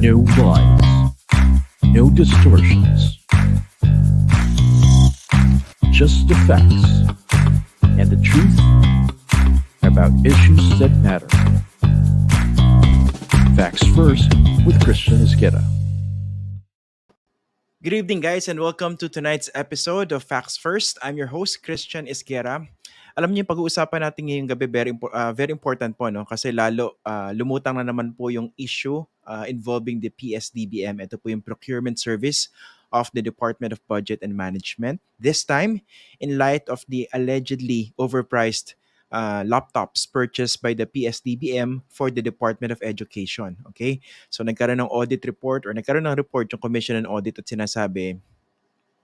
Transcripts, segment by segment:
No lies, no distortions, just the facts and the truth about issues that matter. Facts First with Christian Isquera. Good evening, guys, and welcome to tonight's episode of Facts First. I'm your host, Christian Isquera. Alam niyo, yung pag-uusapan natin ngayong gabi, very important po, no? Kasi lalo lumutang na naman po yung issue involving the PS-DBM. Ito po yung Procurement Service of the Department of Budget and Management. This time, in light of the allegedly overpriced laptops purchased by the PS-DBM for the Department of Education. Okay? So nagkaroon ng audit report or nagkaroon ng report yung Commission on Audit at sinasabi,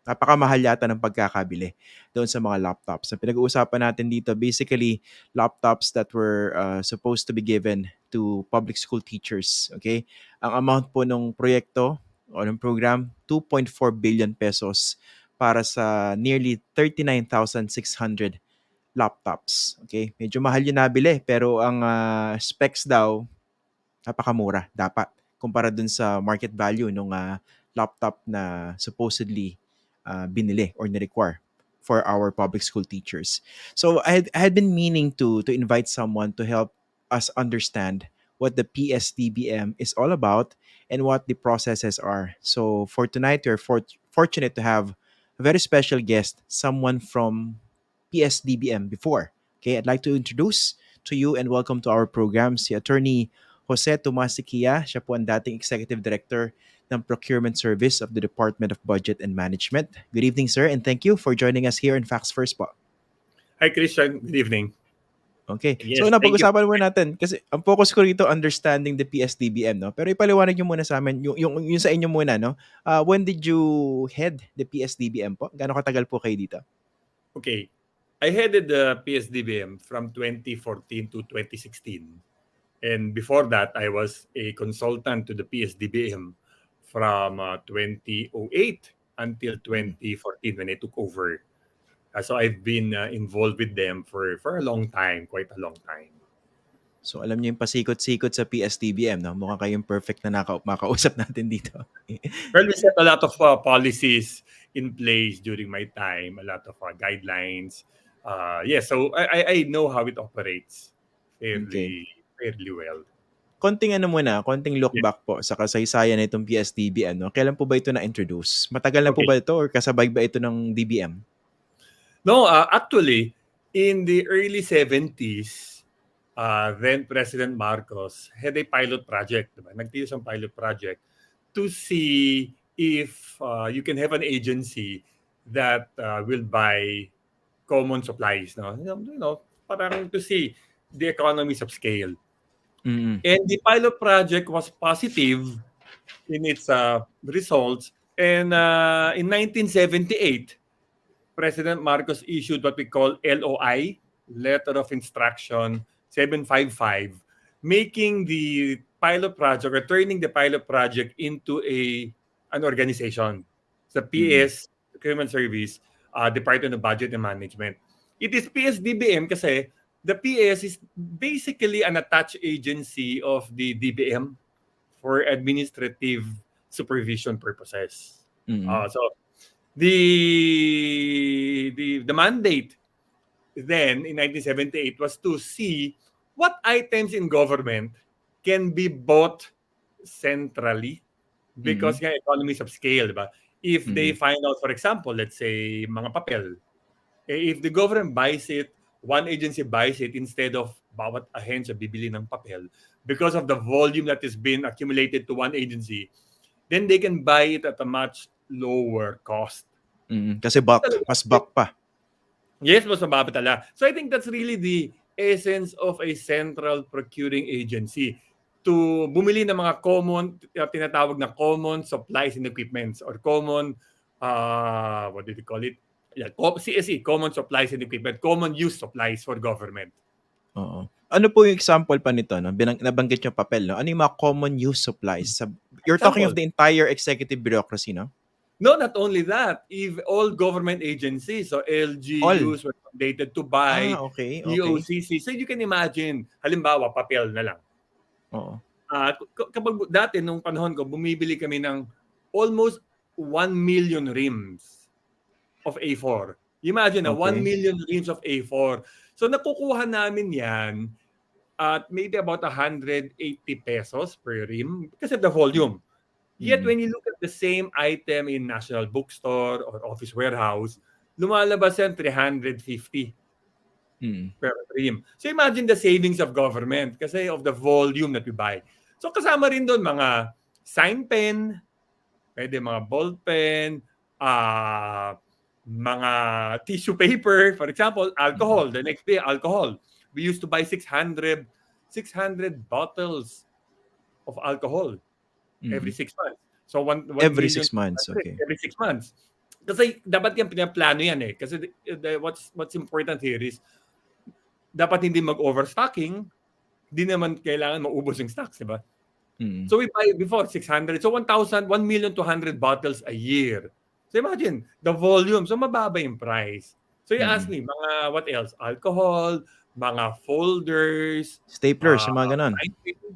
napakamahal yata ng pagkakabili doon sa mga laptops. Ang pinag-uusapan natin dito, basically, laptops that were supposed to be given to public school teachers. Okay? Ang amount po ng proyekto o ng program, 2.4 billion pesos para sa nearly 39,600 laptops. Okay? Medyo mahal yung nabili, pero ang specs daw, napakamura dapat kumpara dun sa market value ng laptop na supposedly binili or ni-require for our public school teachers. So I had been meaning to invite someone to help us understand what the PS-DBM is all about and what the processes are. So for tonight, we're fortunate to have a very special guest, someone from PS-DBM before. Okay, I'd like to introduce to you and welcome to our program si Attorney Tomas Syquia. Siya po ang dating Executive Director ng Procurement Service of the Department of Budget and Management. Good evening, sir, and thank you for joining us here in Facts First po. Hi, Christian. Good evening. Okay. Yes, So, thank you. napag-usapan mo natin kasi ang focus ko rito understanding the PS-DBM, no? Pero ipaliwanag niyo muna sa amin yung sa inyo muna, no? When did you head the PS-DBM po? Gaano katagal po kayo dito? Okay. I headed the PS-DBM from 2014 to 2016. And before that, I was a consultant to the PS-DBM from 2008 until 2014 when I took over. So I've been involved with them for a long time, quite a long time. So, alam niyo yung pasikot-sikot sa PS-DBM, no? Mukhang kayong perfect na makausap natin dito. Well, we set a lot of policies in place during my time, a lot of guidelines. So I know how it operates Okay. fairly well. Konting konting look Yeah. back po sa kasaysayan nitong PS-DBM, no? Kailan po ba ito na-introduce? Matagal na po Okay. ba ito or kasabay ba ito ng DBM? No, actually, in the early 70s, then President Marcos had a pilot project. Diba? Nagtiyo siyang pilot project to see if you can have an agency that will buy common supplies. No? Parang to see the economies of scale. Mm. And the pilot project was positive in its results. And in 1978, President Marcos issued what we call LOI, Letter of Instruction 755, making the pilot project or turning the pilot project into an organization. The PS, Procurement Service, Department of Budget and Management. It is PS-DBM kasi the PS is basically an attached agency of the DBM for administrative supervision purposes. So the mandate then in 1978 was to see what items in government can be bought centrally because nga economies of scale, diba? If they find out, for example, let's say mga papel, if the government buys it, one agency buys it instead of bawat ahensya bibili ng papel, because of the volume that is being accumulated to one agency, then they can buy it at a much lower cost. Kasi mas bulk pa. Yes, mas mababa talaga. So I think that's really the essence of a central procuring agency to bumili ng mga common, tinatawag na common supplies and equipments or common, what did you call it? Yeah, CSE, common supplies and equipment, common use supplies for government. Oo. Ano po yung example pa nito, no? Nabanggit yung papel, no? Ano yung mga common use supplies? You're talking of the entire executive bureaucracy, no? No, not only that, if all government agencies, so LGUs were mandated to buy Okay. EOCC. So you can imagine, halimbawa, papel na lang. Oo. Kapag dati, nung panahon ko, bumibili kami ng almost 1 million rims of A4. Imagine, 1 Okay. million rims of A4. So nakukuha namin yan at maybe about 180 pesos per rim kasi of the volume. Yet when you look at the same item in National Bookstore or Office Warehouse, lumalabas yan 350 per rim. So imagine the savings of government kasi of the volume that we buy. So kasama rin doon mga sign pen, pwede mga ball pen, mga tissue paper, for example, alcohol. The next day, alcohol. We used to buy 600 bottles of alcohol every 6 months. So 1 Every million 6 months, okay. every 6 months. Kasi dapat yan pinaplano yan eh. Kasi what's important here is dapat hindi mag-overstocking, hindi naman kailangan maubos yung stocks, di ba? So we buy before 600. So 1,200 bottles a year. So imagine the volume. So mababa yung price. So you ask me, mga what else? Alcohol, mga folders, Staplers, yung mga ganon.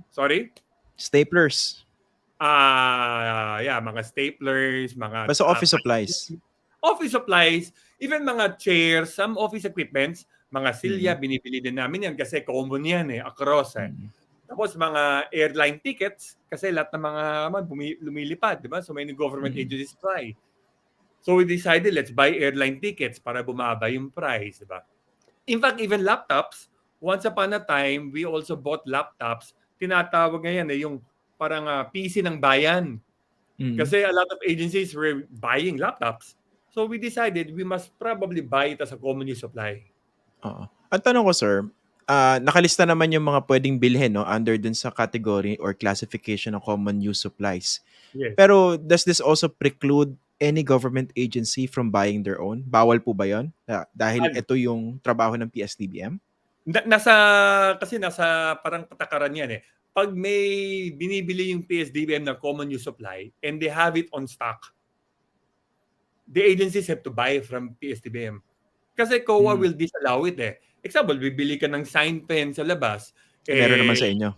sorry? Staplers. Yeah, mga staplers, mga Basta office supplies. Office supplies, even mga chairs, some office equipments, mga silya, binibili din namin yan kasi common yan eh, across eh. Tapos mga airline tickets, kasi lahat ng mga lumilipad, di ba? So many government agencies fly. So we decided, let's buy airline tickets para bumaba yung price, di ba? In fact, even laptops, once upon a time, we also bought laptops. Tinatawag ngayon eh, yung parang PC ng bayan. Kasi a lot of agencies were buying laptops. So we decided we must probably buy it as a common use supply. Oo. Ang tanong ko, sir, nakalista naman yung mga pwedeng bilhin, no, under dun sa category or classification ng common use supplies. Yes. Pero does this also preclude any government agency from buying their own? Bawal po ba yun? Dahil ito yung trabaho ng PS-DBM? Kasi nasa parang patakaran yan eh. Pag may binibili yung PS-DBM na common use supply and they have it on stock, the agencies have to buy from PS-DBM. Kasi COA will disallow it eh. Example, bibili ka ng sign pen sa labas, Meron naman sa inyo.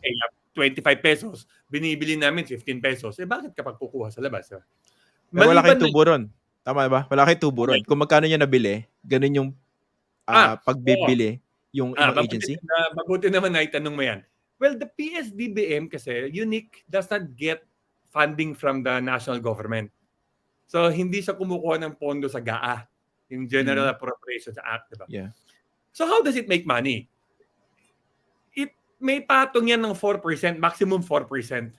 25 pesos. Binibili namin 15 pesos. Bakit kapag kukuha sa labas? Pero wala kayong Maliban tubo ron. Tama ba? Wala kayong tubo ron. Kung magkano niya nabili, ganun yung pagbibili yung ibang agency? Mabuti naman na itanong mo yan. Well, the PS-DBM kasi, unique, does not get funding from the national government. So, hindi siya kumukuha ng pondo sa GAA, yung General Appropriations Act, diba? Yeah. So, how does it make money? May patong yan ng 4%, maximum 4%.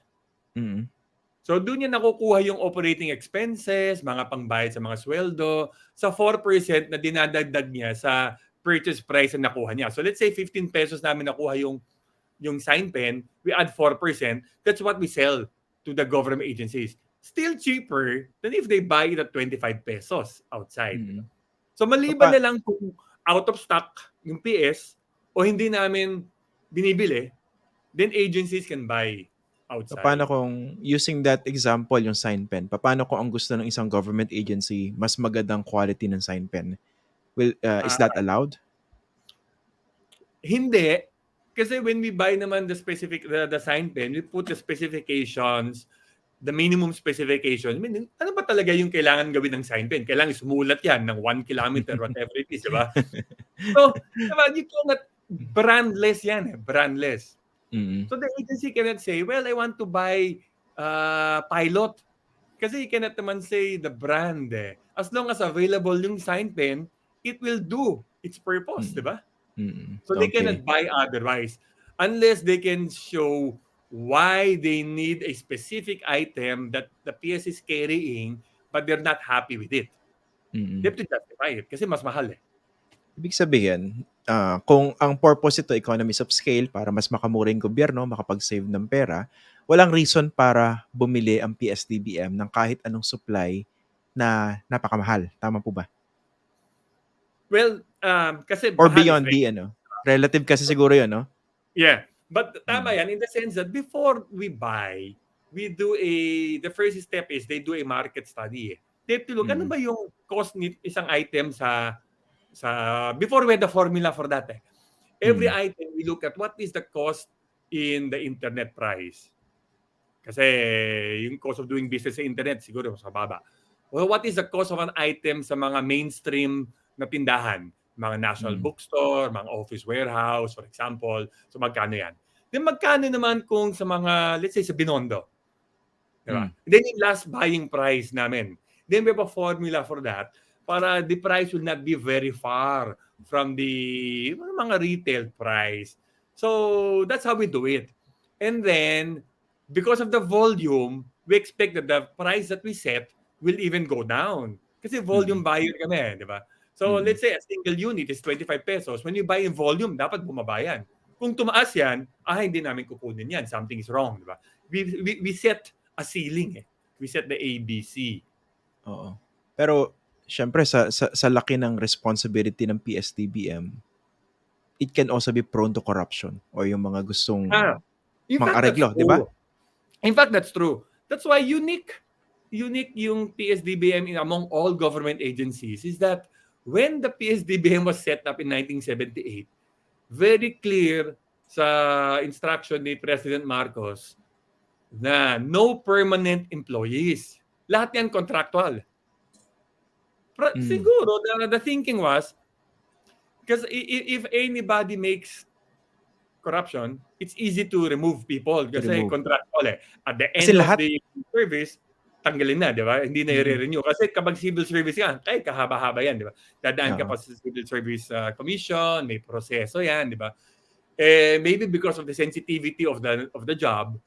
So, doon niya nakukuha yung operating expenses, mga pangbayad sa mga sweldo, sa 4% na dinadagdag niya sa purchase price na nakuha niya. So, let's say 15 pesos namin nakuha yung sign pen, we add 4%, that's what we sell to the government agencies. Still cheaper than if they buy it at 25 pesos outside. So maliban na lang kung out of stock yung PS o hindi namin binibili, then agencies can buy outside. Paano kung, using that example, yung sign pen, paano kung ang gusto ng isang government agency, mas magandang quality ng sign pen? Is that allowed? Hindi. Kasi when we buy naman the sign pen, we put the specifications, the minimum specifications. I mean, ano ba talaga yung kailangan gawin ng sign pen? Kailangan sumulat yan ng 1 kilometer, whatever it is, diba? So, diba, you cannot, brandless yan eh, brandless. So the agency cannot say, well, I want to buy Pilot. Kasi you cannot naman say the brand eh. As long as available yung sign pen, it will do its purpose, diba? So they cannot buy otherwise unless they can show why they need a specific item that the PS is carrying but they're not happy with it. They have to justify it kasi mas mahal eh. Ibig sabihin, kung ang purpose ito, economies of scale, para mas makamura yung gobyerno, makapag-save ng pera, walang reason para bumili ang PS-DBM ng kahit anong supply na napakamahal. Tama po ba? Well, kasi or beyond the relative kasi siguro yun, no? Yeah. But tama yan in the sense that before we buy, we do the first step is they do a market study. They have to look, ano ba yung cost ni isang item sa before we had the formula for that. Every item, we look at what is the cost in the internet price. Kasi yung cost of doing business sa internet siguro mas mababa. Well, what is the cost of an item sa mga mainstream na tindahan? Mga national bookstore, mga office warehouse, for example. So magkano yan? Then magkano naman kung sa mga, let's say sa Binondo? Diba? Then yung last buying price namin. Then we have a formula for that para the price will not be very far from the mga retail price. So that's how we do it. And then, because of the volume, we expect that the price that we set will even go down. Kasi volume buyer kami, di ba? So let's say a single unit is 25 pesos. When you buy in volume, dapat bumaba yan. Kung tumaas yan, hindi namin kukunin yan. Something is wrong, di ba? We set a ceiling. We set the ABC. Oo. Pero syempre sa laki ng responsibility ng PS-DBM, it can also be prone to corruption or yung mga gustong In fact, that's mang-areglo, di ba? true. In fact, that's true. That's why unique yung PS-DBM among all government agencies is that when the PS-DBM was set up in 1978, very clear sa instruction ni President Marcos na no permanent employees. Lahat yan contractual. Siguro, the thinking was, because if anybody makes corruption, it's easy to remove people kasi contractual eh. At the end of the service, tanggalin na, di ba? Hindi na i-renew. Kasi kapag civil service yan, kahaba-haba yan, di ba? Dadaan ka pa sa Civil Service Commission, may proseso yan, di ba? Maybe because of the sensitivity of the job,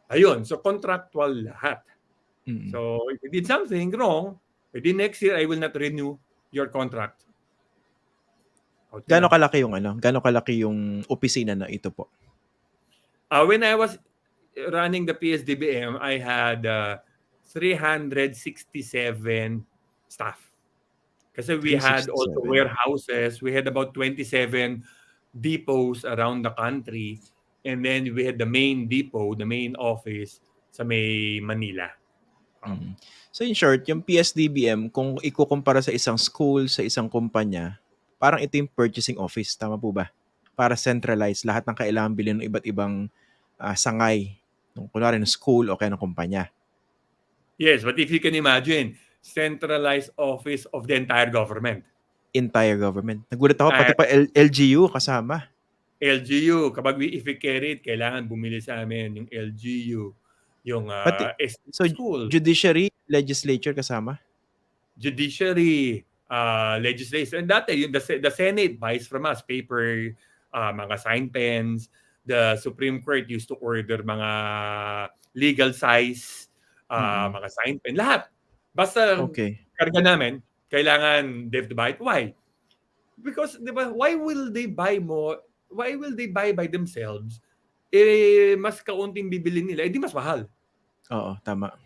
ayun, so contractual lahat. So if you did something wrong, the next year I will not renew your contract. Gaano kalaki yung opisina na ito po? When I was running the PS-DBM, I had 367 staff. Kasi we had also warehouses. We had about 27 depots around the country. And then we had the main depot, the main office sa may Manila. So in short, yung PS-DBM, kung ikukumpara sa isang school, sa isang kumpanya, parang ito yung purchasing office. Tama po ba? Para centralize lahat ng kailangan bilhin ng iba't ibang sangay. Kunwari ng school o kaya ng kumpanya. Yes, but if you can imagine, centralized office of the entire government. Entire government. Nagulat ako, pati pa LGU kasama. LGU, kapag if we carry it, kailangan bumili sa amin yung LGU, yung school. Judiciary, legislature kasama? Judiciary, legislation. And dati, the Senate buys from us paper, mga sign pens. The Supreme Court used to order mga legal size, mga sign pen. Lahat. Basta karga namin, kailangan they have to buy it. Why? Because, di ba, why will they buy more? Why will they buy by themselves? Mas kaunting bibili nila, di mas mahal. Oo, tama.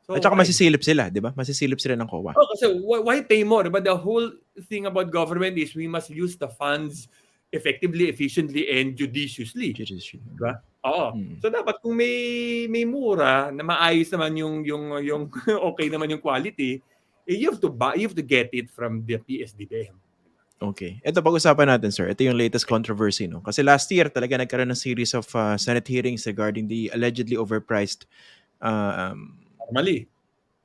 So, at saka masisilip sila, di ba? Masisilip sila ng COA. Kasi why pay more? But the whole thing about government is we must use the funds effectively, efficiently, and judiciously. Diba? So dapat kung may mura na maayos naman yung okay naman yung quality, you have to get it from the PS-DBM. Okay. Ito pag-usapan natin, sir. Ito yung latest controversy, no? Kasi last year talaga nagkaroon ng series of Senate hearings regarding the allegedly overpriced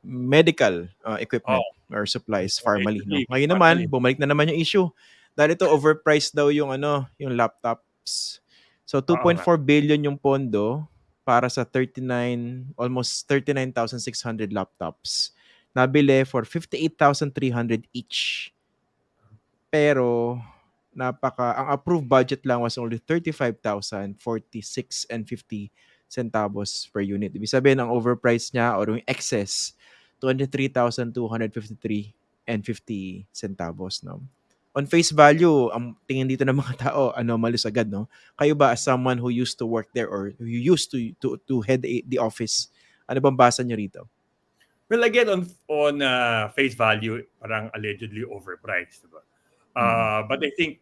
medical equipment or supplies, pharmacy, no? Ngayon naman, bumalik na naman yung issue. Dahil ito overpriced daw yung yung laptops. So 2.4 billion yung pondo para sa almost 39,600 laptops. Nabili for 58,300 each. Pero ang approved budget lang was only 35,046 and 50 centavos per unit. Ibig sabihin ang overpriced niya or yung excess 23,253 and 50 centavos, no? On face value, ang tingin dito ng mga tao, anomalous agad, no? Kayo ba as someone who used to work there or who used to head the office, ano bang basa niyo rito? Well, again, on face value, parang allegedly overpriced, diba? But I think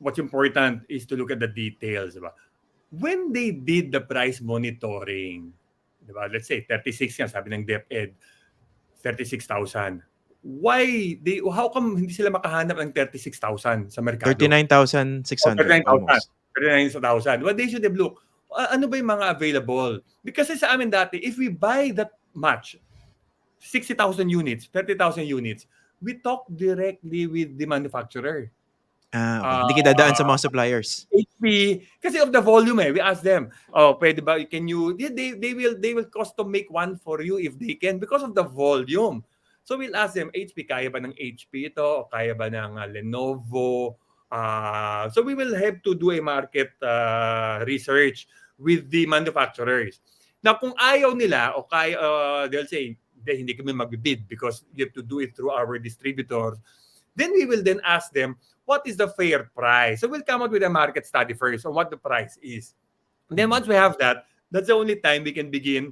what's important is to look at the details, diba? When they did the price monitoring, diba? Let's say 36 yan, sabi ng Dept, 36,000. How come hindi sila makahanap ng 36,000 sa merkado? 39,600 almost. 39,000. What they should have looked, ano ba yung mga available? Because sa amin dati, if we buy that much, 60,000 units, 30,000 units, we talk directly with the manufacturer. Okay. Hindi kayo dadaan sa mga suppliers. HP, kasi of the volume we ask them, pwede ba, can you, they will custom make one for you if they can because of the volume. So we'll ask them, HP, kaya ba ng HP ito? O kaya ba ng Lenovo? So we will have to do a market research with the manufacturers. Now, kung ayaw nila, o kaya, they'll say, hindi kami magbibid because you have to do it through our distributors. Then we will then ask them, what is the fair price? So we'll come up with a market study first on what the price is. And then once we have that, that's the only time we can begin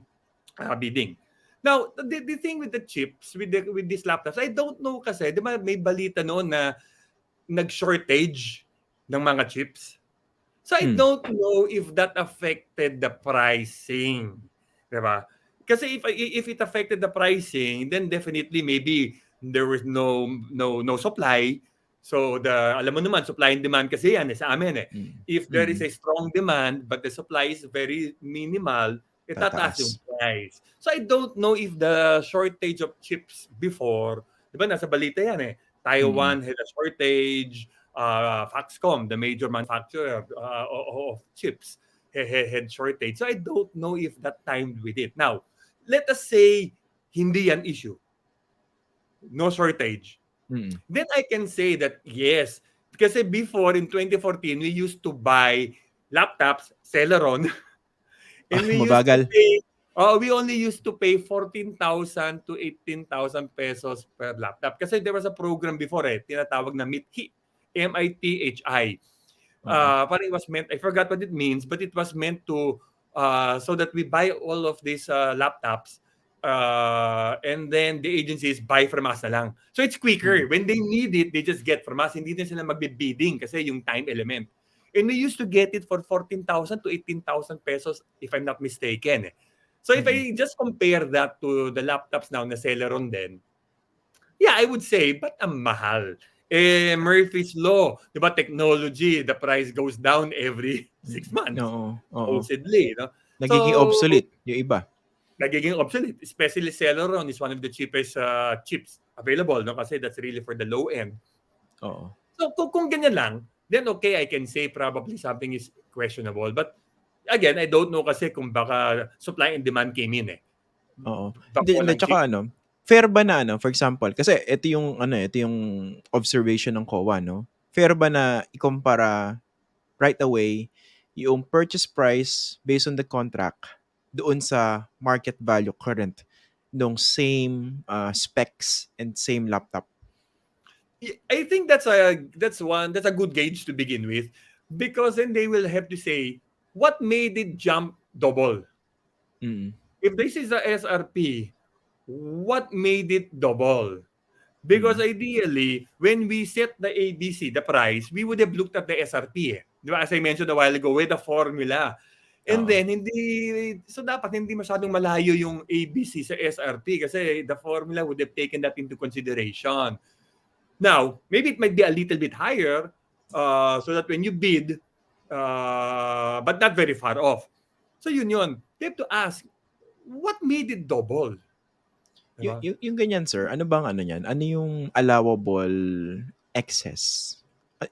bidding. Now, the thing with the chips, with these laptops, I don't know kasi, di ba may balita noon na nag-shortage ng mga chips. So I don't know if that affected the pricing. Di ba? Kasi if it affected the pricing, then definitely maybe there was no supply. So alam mo naman, supply and demand kasi yan sa amin If there is a strong demand but the supply is very minimal, itataas yung price. So I don't know if the shortage of chips before, di ba nasa balita yan Taiwan had a shortage, Foxconn, the major manufacturer of chips, had shortage. So I don't know if that timed with it. Now, let us say hindi yan issue. No shortage. Then I can say that yes, kasi before in 2014 we used to buy laptops Celeron and we used to pay we only used to pay 14,000 to 18,000 pesos per laptop kasi there was a program before tinatawag na MITHI, MITHI. Parang it was meant, I forgot what it means, but it was meant to so that we buy all of these laptops and then the agencies buy from us na lang. So it's quicker. When they need it, they just get from us. Hindi na sila magbe-bidding kasi yung time element. And we used to get it for 14,000 to 18,000 pesos if I'm not mistaken. So if I just compare that to the laptops now na Celeron din, yeah, I would say, but ang mahal. Murphy's Law, di ba, technology, the price goes down every 6 months. Supposedly. No? Nagiging obsolete yung iba. Nagiging obsolete. Especially Celeron is one of the cheapest chips available, no? Kasi that's really for the low end. So kung ganyan lang, then okay, I can say probably something is questionable. But again, I don't know kasi kung baka supply and demand came in Hindi, tsaka fair ba na for example, kasi ito yung observation ng COA, no? Fair ba na ikumpara right away yung purchase price based on the contract doon sa market value current nung same specs and same laptop? I think that's a good gauge to begin with because then they will have to say what made it jump double. If this is the SRP, what made it double? Because ideally, when we set the ABC, the price, we would have looked at the SRP. As I mentioned a while ago, with the formula. And then, dapat hindi masyadong malayo yung ABC sa SRP kasi the formula would have taken that into consideration. Now, maybe it might be a little bit higher so that when you bid, but not very far off. So yun. You have to ask, what made it double? Diba? Yung ganyan, sir, ano bang yan? Ano yung allowable excess?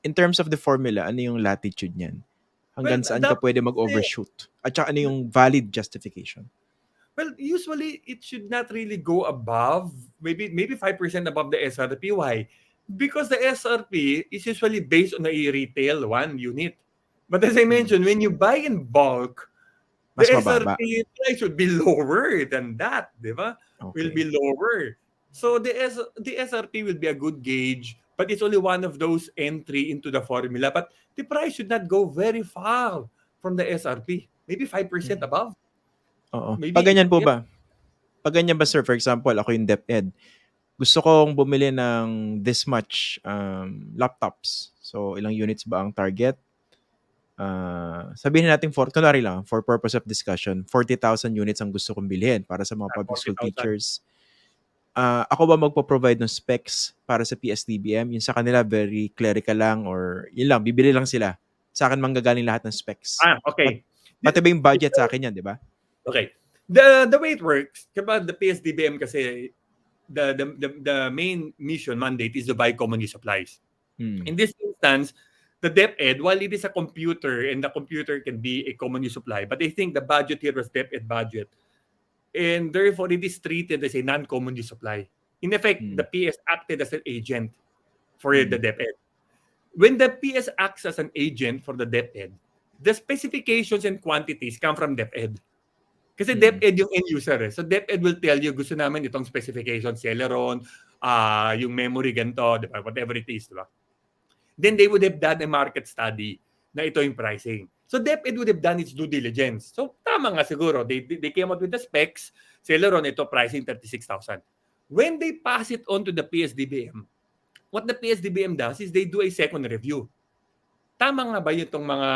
In terms of the formula, ano yung latitude niyan? Hanggang saan ka pwede mag-overshoot? At saka ano yung valid justification? Well, usually it should not really go above, maybe 5% above the SRP. Why? Because the SRP is usually based on a retail one unit. But as I mentioned, when you buy in bulk, mas the mababa. SRP price should be lower than that, di ba? Will be lower. So the SRP will be a good gauge, but it's only one of those entry into the formula. But the price should not go very far from the SRP. Maybe 5% above. Maybe, pag ganyan po ba? Pag ganyan ba, sir, for example, ako yung Dept, gusto kong bumili ng this much laptops. So, ilang units ba ang target? Sabihin natin kunwari lang, for purpose of discussion, 40,000 units ang gusto kong bilhin para sa mga public school teachers. Ako ba magpo-provide ng specs para sa PS-DBM? Yung sa kanila, very clerical lang or yun lang, bibili lang sila. Sa akin manggagaling lahat ng specs. Okay. Pati ba yung budget sa akin yan, di ba? Okay. The way it works, kapag the PS-DBM kasi, the main mission mandate is to buy common use supplies. In this instance, the DepEd, while it is a computer and the computer can be a common use supply, but I think the budget here was DepEd budget. And therefore, it is treated as a non-common use supply. In effect, the PS acted as an agent for the DepEd. When the PS acts as an agent for the DepEd, the specifications and quantities come from DepEd. Kasi DepEd yung end user eh. So DepEd will tell you, gusto namin itong specification, Celeron, yung memory ganito, diba? Whatever it is, diba? Then they would have done a market study na ito yung pricing. So DepEd would have done its due diligence. So tama nga siguro. They came out with the specs. Celeron, ito pricing 36,000. When they pass it on to the PS-DBM, what the PS-DBM does is they do a second review. Tama nga ba itong mga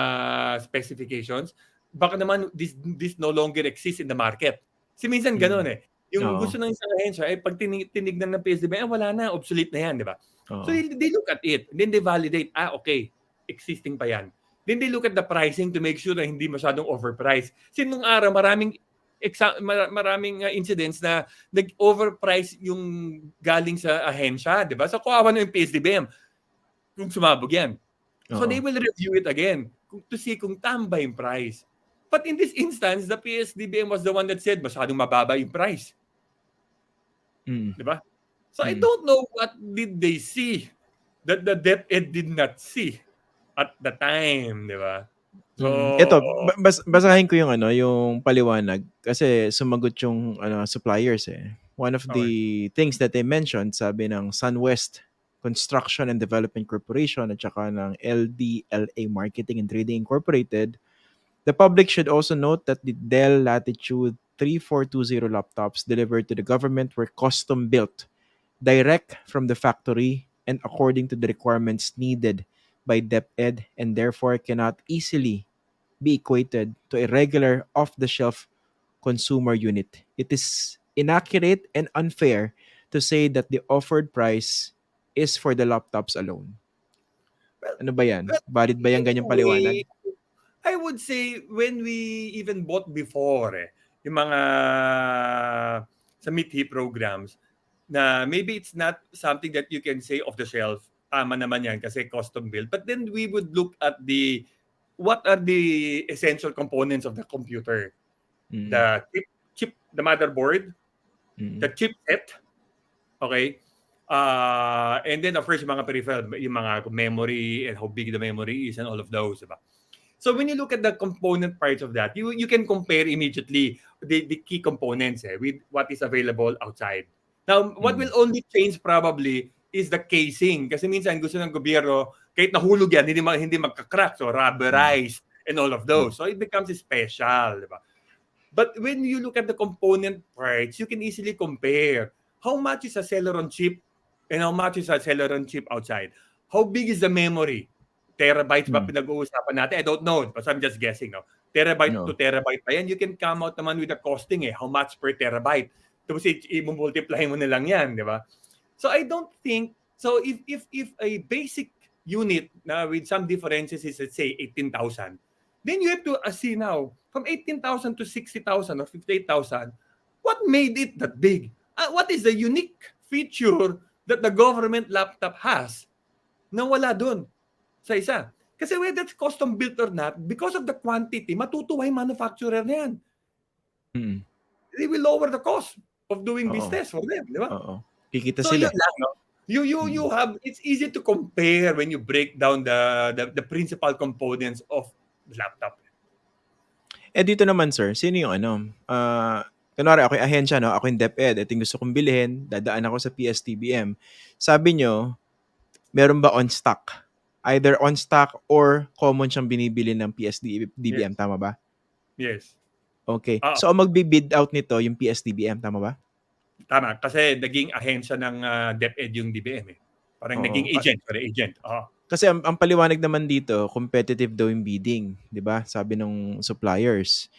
specifications? Baka naman this no longer exists in the market. Kasi minsan gano'n eh. Yung gusto ng isang ahensya, pag tinignan ng PSDB, wala na, obsolete na yan, di ba? So they look at it, then they validate, okay, existing pa yan. Then they look at the pricing to make sure na hindi masyadong overpriced. Kasi nung araw, maraming incidents na nag-overprice yung galing sa ahensya, di ba? So kuwawa na yung PSDBM kung sumabog yan. So they will review it again to see kung tama yung price. But in this instance, the PS-DBM was the one that said masyadong mababa yung price. Diba? So I don't know what did they see that the DepEd did not see at the time, diba? So ito, basahin ko yung yung paliwanag kasi sumagot yung suppliers eh. One of the things that they mentioned, sabi ng SunWest Construction and Development Corporation at saka ng LDLA Marketing and Trading Incorporated, the public should also note that the Dell Latitude 3420 laptops delivered to the government were custom built direct from the factory and according to the requirements needed by DepEd and therefore cannot easily be equated to a regular off-the-shelf consumer unit. It is inaccurate and unfair to say that the offered price is for the laptops alone. Ano ba yan? Valid ba yan ganyang paliwanag? I would say when we even bought before yung mga sa MITI programs na maybe it's not something that you can say off the shelf. Tama naman yan kasi custom built. But then we would look at what are the essential components of the computer. The chip, the motherboard, the chipset, okay? And then of course yung mga peripheral, yung mga memory and how big the memory is and all of those, diba? So when you look at the component parts of that, you can compare immediately the key components with what is available outside. Now, what will only change probably is the casing. Kasi minsan gusto ng gobyerno, kahit nahulog yan, hindi magka-crack. So rubberized and all of those. So it becomes special. Diba? But when you look at the component parts, you can easily compare how much is a Celeron chip and how much is a Celeron chip outside. How big is the memory? Terabytes ba pinag-uusapan natin? I don't know, but I'm just guessing. No? Terabyte to terabyte pa yan. You can come out naman with the costing how much per terabyte. Tapos i-multiply mo na lang yan, di ba? So I don't think, so if a basic unit na with some differences is let's say 18,000, then you have to see now, from 18,000 to 60,000 or 58,000, what made it that big? What is the unique feature that the government laptop has na wala dun? Sa isa. Kasi whether it's custom built or not, because of the quantity, matutuwa yung manufacturer na yan. They will lower the cost of doing business for them, di ba? Kikita so sila. Yun lang, no? You have, it's easy to compare when you break down the principal components of the laptop. Dito naman sir, sino yung kunwari ako yung ahensya, no? Ako yung DepEd, ito yung gusto kong bilhin, dadaan ako sa PS-DBM. Sabi nyo, meron ba on stock? Either on stock or common siyang binibili ng PS-DBM, tama ba? Yes. Okay. So, ang magbi-bid out nito yung PS-DBM, tama ba? Tama. Kasi naging ahensya ng DepEd yung DBM. Parang naging agent. Kasi ang paliwanag naman dito, competitive daw yung bidding. Di ba? Sabi ng suppliers.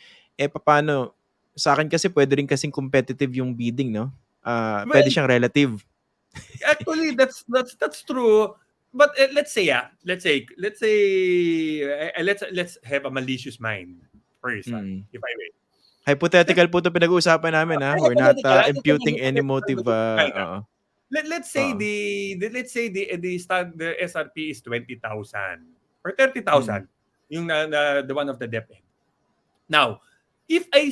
Paano? Sa akin kasi pwede rin kasing competitive yung bidding, no? Pwede siyang relative. Actually, that's true. But let's say let's have a malicious mind. first, Mm. if I may. Hypothetical po 'to pinag-uusapan namin, ha? We're not, Hypothetical, imputing any motive, oo. Let's say Oo. the SRP is 20,000 or Mm. 30,000, yung the one of the Dept. Now, if I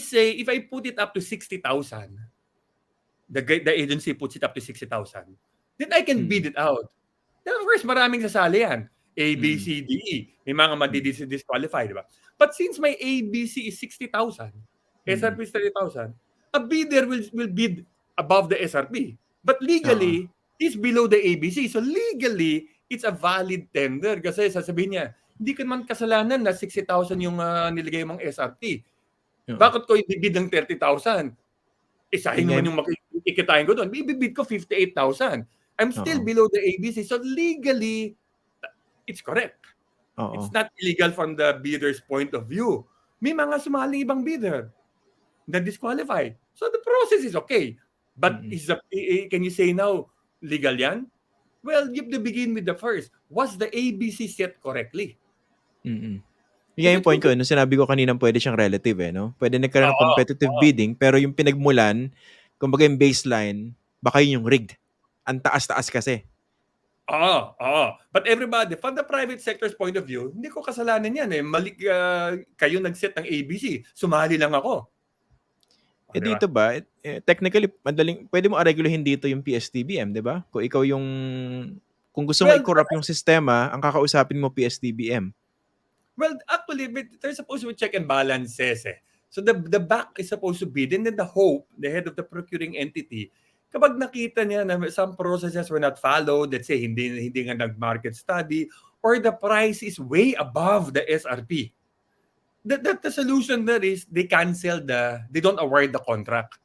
put it up to 60,000, the agency puts it up to 60,000, then I can Mm. bid it out. Then of course, maraming sasali yan. A, B, Mm. C, D, E. May mga disqualify, di ba? But since my ABC is 60,000, Mm. SRP is 30,000, a bidder will bid above the SRP. But Oo. legally, he's below the ABC. So legally, it's a valid tender. Kasi sasabihin niya, hindi ka naman kasalanan na 60,000 yung nilagay mong SRP. Oo. Bakit ko i-bid ng 30,000? Sayang Yun nga naman yung makikitain ko doon. Bibid ko 58,000. I'm still Oo. below the ABC. So legally, it's correct. Oo. It's not illegal from the bidder's point of view. May mga sumaling ibang bidder na disqualified. So the process is okay. But Mm. can you say now, legal yan? Well, you have to begin with the first. Was the ABC set correctly? Mm. Yun Is nga it yung point ko, good? nung sinabi ko kaninang pwede siyang relative, no? Pwede nagkaroon ng Oo. competitive Oo. bidding, pero yung pinagmulan, kumbaga yung baseline, baka yun yung rigged. Ang taas-taas kasi. Oo. But everybody, from the private sector's point of view, hindi ko kasalanan yan eh. Kayo nag-set ng ABC. Sumali lang ako. Diba? Dito ba, technically, pwede mo areguluhin dito yung PS-DBM, di ba? Kung gusto mo Well, i-corrupt yung sistema, ang kakausapin mo PS-DBM. actually, there's supposed to be check and balances eh. So the back is supposed to bid, and then the head of the procuring entity, kapag nakita niya na some processes were not followed, let's say hindi nga nag-market study, or the price is way above the SRP, the solution there is they don't award the contract.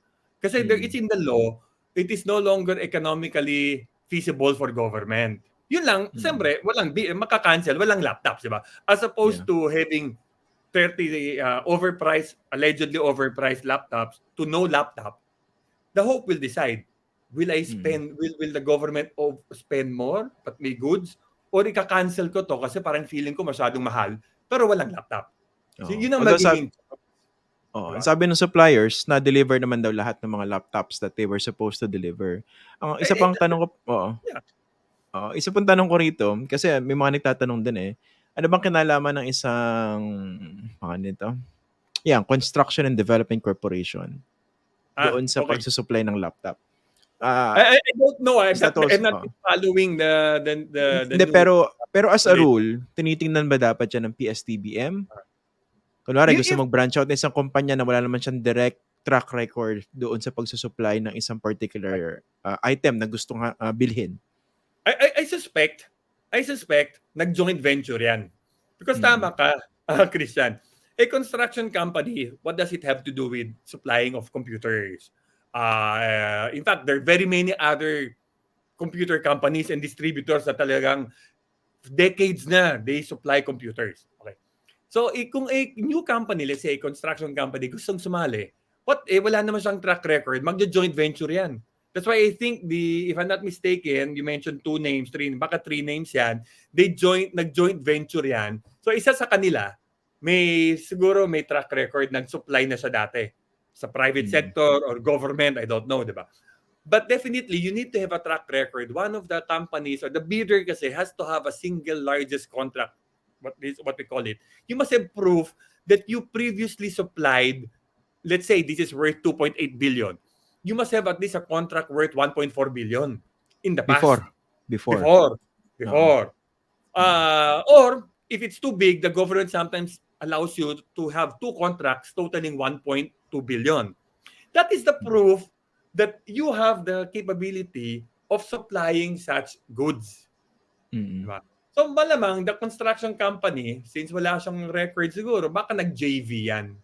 Kasi it's in the law, it is no longer economically feasible for government. Yun lang, siyempre, makakancel, walang laptops, di ba? As Yeah. opposed to having 30 allegedly overpriced laptops to no laptop, the hope will decide, will the government spend more but may goods, or ika-cancel ko to kasi parang feeling ko masyadong mahal pero walang laptop. So Oo. yun ang Although magiging ang diba? sabi ng suppliers, na-deliver naman daw lahat ng mga laptops that they were supposed to deliver. Ang isa pang tanong ko, Yeah. isa pang tanong ko rito, kasi may mga nagtatanong din eh, ano bang kinalaman ng isang, mga nito? Yan, Construction and Development Corporation doon sa Okay. pagsusupply ng laptop. I don't know. I'm Is that not, I'm also, not following the hindi, news. pero as a rule, tinitingnan ba dapat yan ng PS-DBM? Kunwari, gusto If mag-branch out ng isang kumpanya na wala naman siyang direct track record doon sa pagsusupply ng isang particular item na gusto nga bilhin. I suspect nag-joint venture yan. Because Mm. tama ka, Christian. A construction company, what does it have to do with supplying of computers? In fact, there are very many other computer companies and distributors na talagang decades na they supply computers. Okay. So, kung a new company, let's say a construction company, gustong sumali, wala naman siyang track record, magjo-joint venture yan. That's why I think if I'm not mistaken, you mentioned 2 names, 3, baka 3 names yan, nag-joint venture yan. So, isa sa kanila, siguro may track record, nag-supply na siya dati sa private sector or government, I don't know, di ba? But definitely, you need to have a track record. One of the companies or the bidder kasi has to have a single largest contract, what we call it. You must have proof that you previously supplied, let's say this is worth 2.8 billion. You must have at least a contract worth 1.4 billion in the past. Before. Or if it's too big, the government sometimes allows you to have 2 contracts totaling 1.2 billion. That is the proof that you have the capability of supplying such goods. Diba? So malamang the construction company, since wala siyang record siguro, baka nag-JV yan.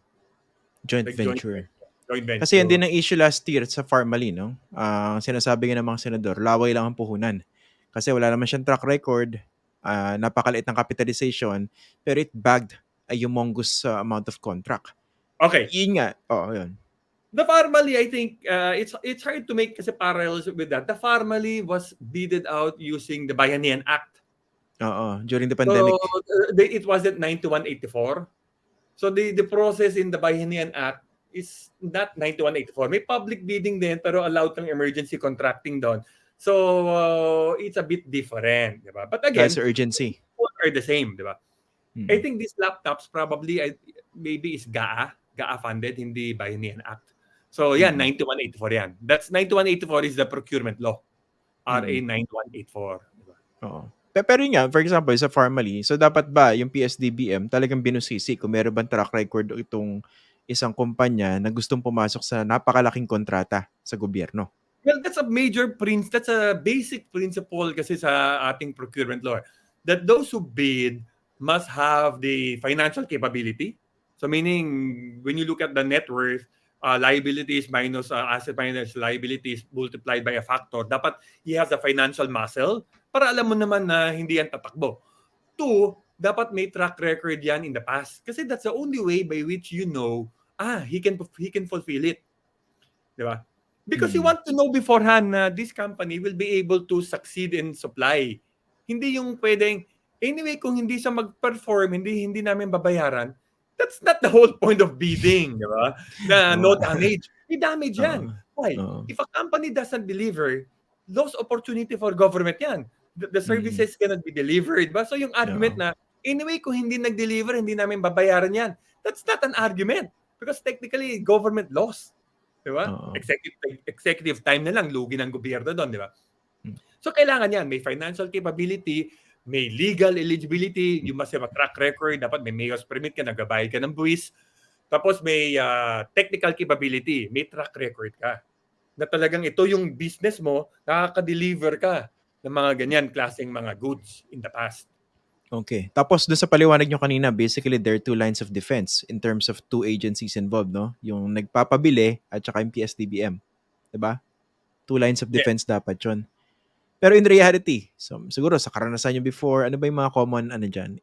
Joint venture. Joint venture. Kasi yan din ang issue last year sa Pharmaly, no? Sinasabi nga ng mga senador, laway lang ang puhunan. Kasi wala naman siyang track record, napakaliit ng capitalization, pero it bagged a humongous amount of contract. Okay. Yun nga. Yun. The Pharmaly, I think, it's hard to make kasi parallels with that. The Pharmaly was bidded out using the Bayanihan Act. During the pandemic. So, it wasn't 9184. So the process in the Bayanihan Act is not 9184. May public bidding din pero allowed kang emergency contracting doon. So it's a bit different, di ba? But Dahil again, sa urgency. both are the same, di ba? I Mm. think these laptops probably maybe is GAA funded, hindi Bayanihan Act. So yan, 9184 yan. That's 9184 is the procurement law. RA 9184. Diba? Oo. Pero yun nga, for example, sa formally, so dapat ba yung PS-DBM talagang binusisi kung meron bang track record itong isang kumpanya na gustong pumasok sa napakalaking kontrata sa gobyerno? Well, that's a basic principle kasi sa ating procurement law that those who bid must have the financial capability. So meaning when you look at the net worth, liabilities minus asset minus liabilities multiplied by a factor, dapat he has a financial muscle para alam mo naman na hindi yan tatakbo. Two, dapat may track record yan in the past kasi that's the only way by which you know he can fulfill it. Di ba? Because you want to know beforehand na this company will be able to succeed in supply. Hindi yung pwedeng, anyway, kung hindi siya mag-perform, hindi namin babayaran, that's not the whole point of bidding, di ba? Na no damage. May damage yan. Why? If a company doesn't deliver, lost opportunity for government yan. The services cannot be delivered. Ba? So yung argument na, anyway, kung hindi nag-deliver, hindi namin babayaran yan. That's not an argument. Because technically, government lost. Di ba? Executive time na lang, lugi ng gobyerno doon, di ba? So kailangan yan, may financial capability, may legal eligibility, you must have a track record, dapat may mayor's permit ka, nagabayad ka ng buwis, tapos may technical capability, may track record ka. Na talagang ito yung business mo, nakaka-deliver ka ng mga ganyan klaseng mga goods in the past. Okay. Tapos doon sa paliwanag nyo kanina, basically there are two lines of defense in terms of two agencies involved, no? Yung nagpapabili at saka yung PS-DBM. Diba? Two lines of defense dapat yun. Pero in reality, so, siguro sa karanasan nyo before, ano ba yung mga common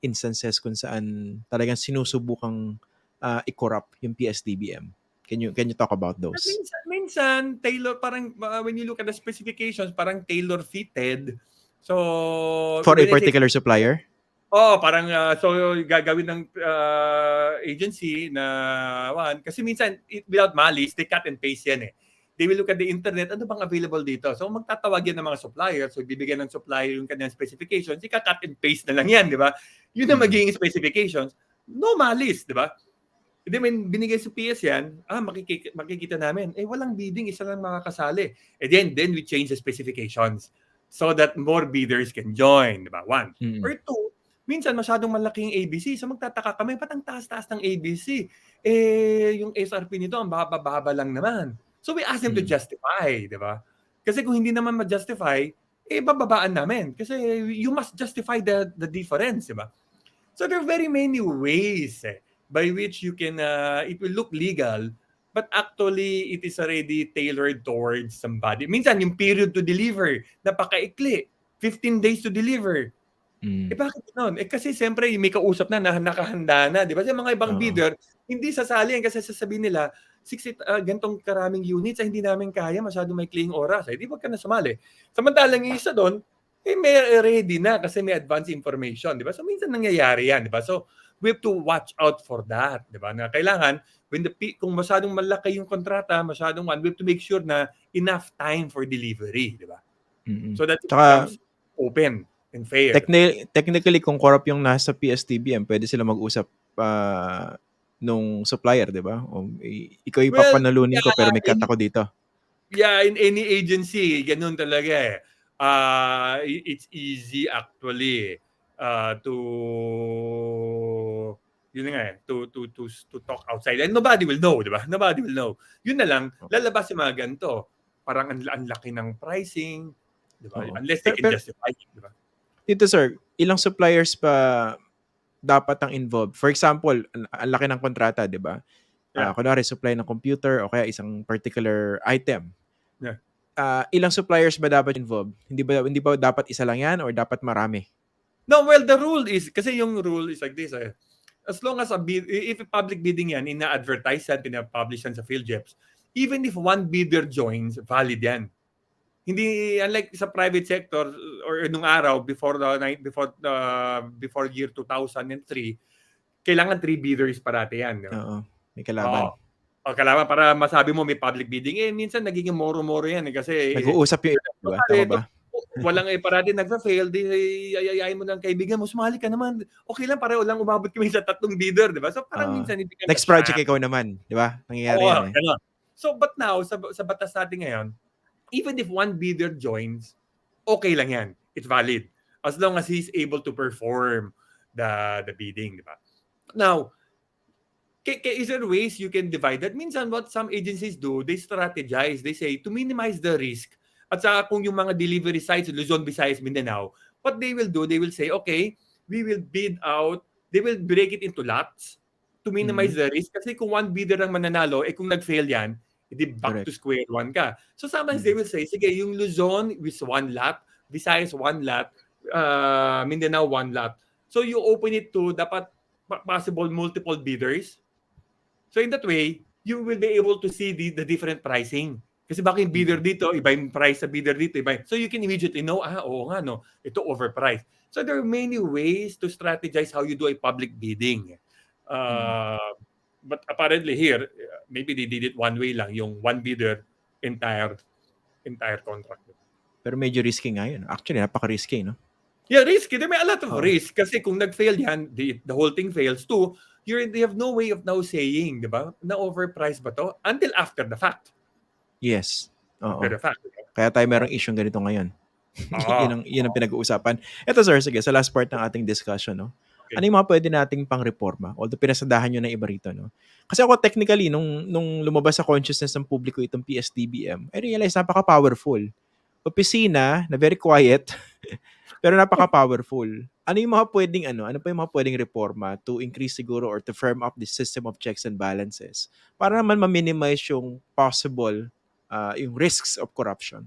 instances kung saan talagang sinusubukang i-corrupt yung PS-DBM? Can you talk about those? Minsan tailor, parang when you look at the specifications, parang tailor-fitted. So For a particular supplier? Parang so gagawin ng agency na one kasi minsan without malice, they cut and paste yan eh. They will look at the internet, ano bang available dito? So magtatawag yan ng mga supplier, so bibigyan ng supplier yung kanyang specifications, ika-cut and paste na lang yan, di ba? Yun ang magiging specifications. No malice, di ba? Hindi, when binigay sa PS yan, makikita namin, walang bidding, isa lang makakasali. And then we change the specifications so that more bidders can join, di ba? One. Or two, minsan masyadong malaking ABC. So magtataka kami, ba't ang taas-taas ng ABC? Yung SRP nito, ang baba-baba lang naman. So we ask them to justify, di ba? Kasi kung hindi naman ma-justify, bababaan namin. Kasi you must justify the difference, di ba? So there are very many ways by which you can, it will look legal, but actually it is already tailored towards somebody. Minsan yung period to deliver, napakaikli. 15 days to deliver. Bakit noon? Kasi siyempre may kausap na nakahanda na, di ba? Sa mga ibang bidder, hindi sasali yan kasi sasabihin nila, 60 gantong karaming units ay hindi namin kaya, masyado may clearing oras. Di wag ka na sumali. Samantalang yung isa doon, may ready na kasi may advance information, di ba? So minsan nangyayari yan, di ba? So we have to watch out for that, di ba? Na kailangan kung masyadong malaki yung kontrata, we have to make sure na enough time for delivery, di ba? So that it becomes open and fair. Technically, kung corrupt yung nasa PS-DBM, pwede sila mag-usap nung supplier, di ba? Ikaw yung papanalunin ko pero may cut ako dito. Yeah, in any agency, ganun talaga eh. It's easy actually to yun nga to talk outside and nobody will know, di ba? Nobody will know. Yun na lang, lalabas yung mga ganito. Parang ang laki ng pricing, di ba? Unless they can justify it, di ba? Dito sir, ilang suppliers pa dapat ang involved? For example, ang laki ng kontrata, di ba? Kunwari, supply ng computer o kaya isang particular item. Yeah. Ilang suppliers ba dapat involved? Hindi ba dapat isa lang yan or dapat marami? No, well, the rule is, kasi yung rule is like this as long as if public bidding yan, ina-advertise yan, pina-publish yan sa PhilJeps, even if one bidder joins, valid yan. Hindi, unlike sa private sector or nung araw before year 2003, kailangan 3 bidders parati yan. No? Oo, may kalaban. Kailangan para masabi mo may public bidding. Minsan nagiging moro-moro yan. Kasi Nag-uusap yung iba, di ba? Tama ba? Walang parati nagfa-fail, di ayayain mo ng kaibigan mo, sumali ka naman. Okay lang, pareho lang umabot kami sa 3 bidder, di ba? So parang minsan hindi ka next project ikaw naman, di ba? Nangyayari yan eh. Ganun. So but now, sa batas natin ngayon, even if 1 bidder joins, okay lang yan. It's valid. As long as he's able to perform the bidding, di ba? Now, is there ways you can divide that? Minsan what some agencies do, they strategize. They say to minimize the risk. At saka kung yung mga delivery sites, Luzon, Visayas, Mindanao, what they will do, they will say, okay, we will bid out, they will break it into lots to minimize the risk. Kasi kung 1 bidder ang mananalo, kung nag-fail yan, edi back to square one ka. So sometimes they will say, sige, yung Luzon is 1 lot, Visayas 1 lot, Mindanao 1 lot. So you open it to dapat possible multiple bidders. So in that way, you will be able to see the different pricing. Kasi baka yung bidder dito, iba yung price sa bidder dito, iba. So you can immediately know, oo nga, no, ito overpriced. So there are many ways to strategize how you do a public bidding. But apparently here, maybe they did it one way lang, yung 1 bidder, entire contract. Pero medyo risky nga yun. Actually, napaka-risky, no? Yeah, risky. There may a lot of risk. Kasi kung nag-fail yan, the whole thing fails too, they have no way of now saying, di ba, na overpriced ba to? Until after the fact. Yes. Oo. After the fact. Kaya tayo merong issue ganito ngayon. Yun ang pinag-uusapan. Ito sir, sige, sa last part ng ating discussion, no? Okay. Ano yung mga pwede nating pang-reforma? Although pinasadahan nyo na iba rito, no? Kasi ako technically, nung lumabas sa consciousness ng publiko itong PS-DBM, I realize napaka-powerful. Opisina na very quiet, pero napaka-powerful. Ano yung mga pwedeng ano pa yung mga pwedeng reforma to increase siguro or to firm up the system of checks and balances para naman ma-minimize yung possible yung risks of corruption?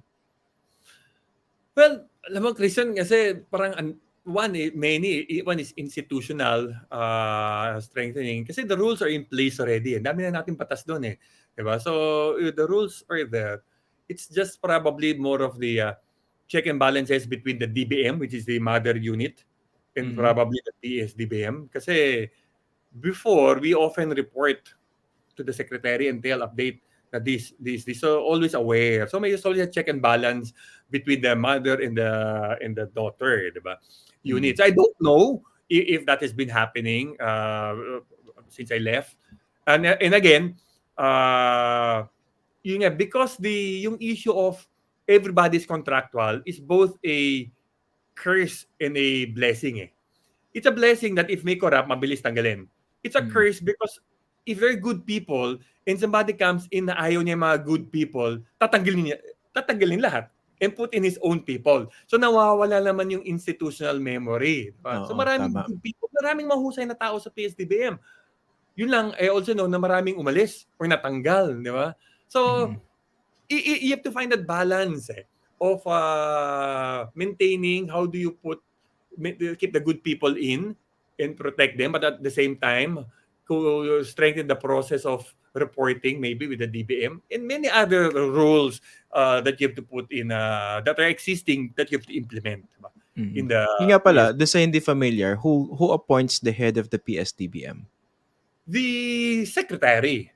Well, alam mo, Christian, kasi parang one is institutional strengthening kasi the rules are in place already. Dami na natin patas doon eh. Diba? So, the rules are there. It's just probably more of the check and balances between the DBM, which is the mother unit, and probably the PS-DBM. Kasi before, we often report to the secretary and they'll update na this. So always aware. So may always a check and balance between the mother and the daughter, diba? Units. I don't know if that has been happening since I left. And again, yun nga, because yung issue of everybody's contractual is both a curse and a blessing. It's a blessing that if may corrupt, mabilis tanggalin. It's a curse because if very good people and somebody comes in na ayaw niya mga good people, tatanggalin lahat and put in his own people. So nawawala naman yung institutional memory. Diba? So maraming good people, maraming mahusay na tao sa PS-DBM. Yun lang, I also know na maraming umalis or natanggal. Di ba? So, you have to find that balance of maintaining how do you keep the good people in and protect them, but at the same time, strengthen the process of reporting maybe with the DBM and many other rules that you have to put in that are existing that you have to implement. In the Yung nga pala, doon sa hindi familiar, who appoints the head of the PS-DBM? The secretary.